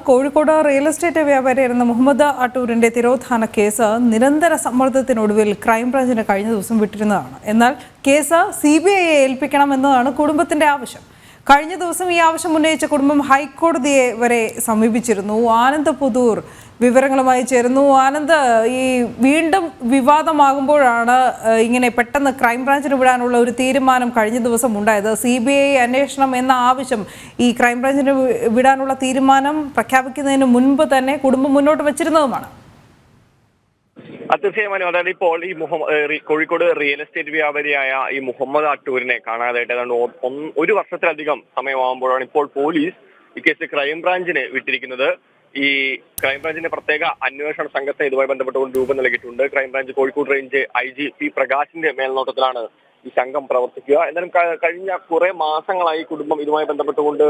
Kozhikode real estate വ്യാപാരിയായിരുന്ന മുഹമ്മദ് അട്ടൂരിന്റെ തിരോധാന കേസ് നിരന്തര സമ്മർദ്ദത്തിനൊടുവിൽ ക്രൈംബ്രാഞ്ചിന് കഴിഞ്ഞ ദിവസം വിട്ടിരുന്നതാണ്. എന്നാൽ കേസ് CBIയെ ഏൽപ്പിക്കണമെന്നതാണ് കുടുംബത്തിന്റെ ആവശ്യം. കഴിഞ്ഞ ദിവസം ഈ ആവശ്യം ഉന്നയിച്ച കുടുംബം ഹൈക്കോടതിയെ വരെ സമീപിച്ചിരുന്നു. ആനന്ദ് പുതൂർ വിവരങ്ങളുമായി ചേരുന്നു. ആനന്ദ്, ഈ വീണ്ടും വിവാദമാകുമ്പോഴാണ് ഇങ്ങനെ പെട്ടെന്ന് ക്രൈംബ്രാഞ്ചിന് വിടാനുള്ള ഒരു തീരുമാനം കഴിഞ്ഞ ദിവസം ഉണ്ടായത്. CBI അന്വേഷണം എന്ന ആവശ്യം ഈ ക്രൈംബ്രാഞ്ചിന് വിടാനുള്ള തീരുമാനം പ്രഖ്യാപിക്കുന്നതിന് മുൻപ് തന്നെ കുടുംബം മുന്നോട്ട് വച്ചിരുന്നതുമാണ്. തീർച്ചയായും. അതായത് ഇപ്പോൾ ഈ കോഴിക്കോട് റിയൽ എസ്റ്റേറ്റ് വ്യാപാരിയായ ഈ മുഹമ്മദ് അട്ടൂരിനെ കാണാതായിട്ട് ഏതാണ്ട് ഒരു വർഷത്തിലധികം സമയമാകുമ്പോഴാണ് ഇപ്പോൾ പോലീസ് ഈ കേസ് ക്രൈംബ്രാഞ്ചിന് വിട്ടിരിക്കുന്നത്. ഈ ക്രൈംബ്രാഞ്ചിന്റെ പ്രത്യേക അന്വേഷണ സംഘത്തെ ഇതുമായി ബന്ധപ്പെട്ടുകൊണ്ട് രൂപം നൽകിയിട്ടുണ്ട്. Crime branch Kozhikode range IG P പ്രകാശിന്റെ മേൽനോട്ടത്തിലാണ് ഈ സംഘം പ്രവർത്തിക്കുക. എന്നാലും കഴിഞ്ഞ കുറെ മാസങ്ങളായി കുടുംബം ഇതുമായി ബന്ധപ്പെട്ടുകൊണ്ട്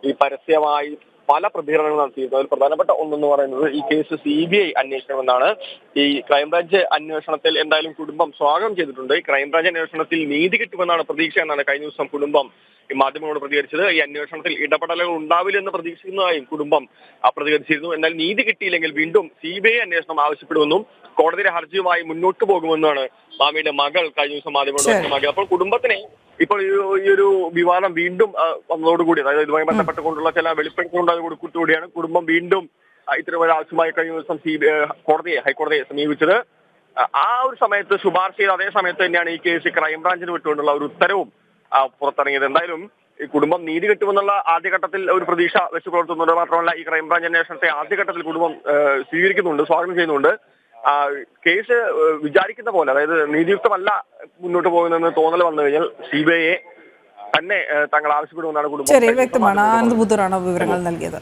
ഈ പരസ്യമായി പല പ്രതികരണങ്ങൾ നടത്തിയിരുന്നു. അതിൽ പ്രധാനപ്പെട്ട ഒന്നെന്ന് പറയുന്നത് ഈ കേസ് CBI അന്വേഷിക്കണമെന്നാണ്. ഈ ക്രൈംബ്രാഞ്ച് അന്വേഷണത്തിൽ എന്തായാലും കുടുംബം സ്വാഗതം ചെയ്തിട്ടുണ്ട്. ഈ ക്രൈംബ്രാഞ്ച് അന്വേഷണത്തിൽ നീതി കിട്ടുമെന്നാണ് പ്രതീക്ഷ എന്നാണ് കഴിഞ്ഞ ദിവസം കുടുംബം ഈ മാധ്യമങ്ങളോട് പ്രതികരിച്ചത്. ഈ അന്വേഷണത്തിൽ ഇടപെടലുകൾ ഉണ്ടാവില്ലെന്ന് പ്രതീക്ഷിക്കുന്നതായും കുടുംബം പ്രതികരിച്ചിരുന്നു. എന്നാൽ നീതി കിട്ടിയില്ലെങ്കിൽ വീണ്ടും CBI അന്വേഷണം ആവശ്യപ്പെടുമെന്നും കോടതിയുടെ ഹർജിയുമായി മുന്നോട്ട് പോകുമെന്നാണ് മാമിയുടെ മകൾ കഴിഞ്ഞ ദിവസം മാധ്യമങ്ങളോട് വ്യക്തമാക്കിയത്. അപ്പോൾ കുടുംബത്തിനെ ഇപ്പോൾ ഈ ഒരു വിവാദം വീണ്ടും വന്നതോടുകൂടി, അതായത് ഇതുമായി ബന്ധപ്പെട്ടുകൊണ്ടുള്ള ചില വെളിപ്പെടുത്തലുണ്ടായതോടുകൂടിയാണ് കുടുംബം വീണ്ടും ഇത്തരം ഒരു ആവശ്യമായി കഴിഞ്ഞ ദിവസം ഹൈക്കോടതിയെ സമീപിച്ചത്. ആ ഒരു സമയത്ത് ശുപാർശ ചെയ്ത അതേ സമയത്ത് തന്നെയാണ് ഈ കേസ് ക്രൈംബ്രാഞ്ചിന് വിട്ടുകൊണ്ടുള്ള ഒരു ഉത്തരവും പുറത്തിറങ്ങിയത്. എന്തായാലും ഈ കുടുംബം നീതി കിട്ടുമെന്നുള്ള ആദ്യഘട്ടത്തിൽ ഒരു പ്രതീക്ഷ വെച്ച് പുലർത്തുന്നുണ്ട്. മാത്രമല്ല ഈ ക്രൈംബ്രാഞ്ച് അന്വേഷണത്തെ ആദ്യഘട്ടത്തിൽ കുടുംബം സ്വീകരിക്കുന്നുണ്ട്, സ്വാഗതം ചെയ്യുന്നുണ്ട്. കേസ് വിചാരിക്കുന്ന പോലെ, അതായത് നീതിയുക്തമല്ല മുന്നോട്ട് പോകുന്നതെന്ന് തോന്നൽ വന്നു കഴിഞ്ഞാൽ CBIയെ തന്നെ തങ്ങൾ ആവശ്യപ്പെടുമെന്നാണ് കുടുംബം. ശരി, വ്യക്തമാണ്. ആനന്ദ് പുതൂറാണ് വിവരങ്ങൾ നൽകിയത്.